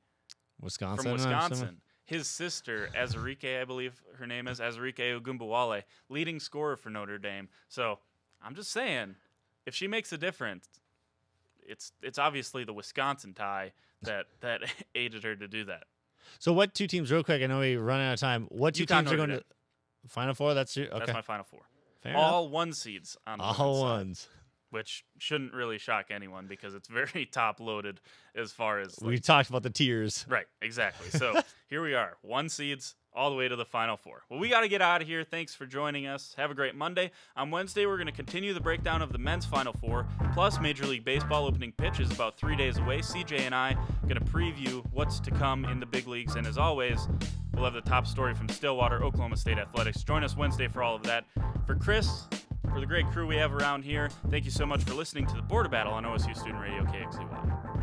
Wisconsin. From Wisconsin. His sister, Azarike, I believe her name is, Azarike Ogunbowale, leading scorer for Notre Dame. So I'm just saying, if she makes a difference, it's obviously the Wisconsin tie that aided her to do that. So what two teams, real quick, I know we're running out of time. What two teams are going to Final Four? That's my Final Four. Fair all enough. 1 seeds on the all ones. Side. Which shouldn't really shock anyone because it's very top-loaded as far as... we talked about the tiers. Right, exactly. So here we are, 1 seeds all the way to the Final Four. Well, we got to get out of here. Thanks for joining us. Have a great Monday. On Wednesday, we're going to continue the breakdown of the men's Final Four, plus Major League Baseball opening pitch is about 3 days away. CJ and I are going to preview what's to come in the big leagues, and as always, we'll have the top story from Stillwater, Oklahoma State Athletics. Join us Wednesday for all of that. For Chris... for the great crew we have around here, thank you so much for listening to the Border Battle on OSU Student Radio KXLY.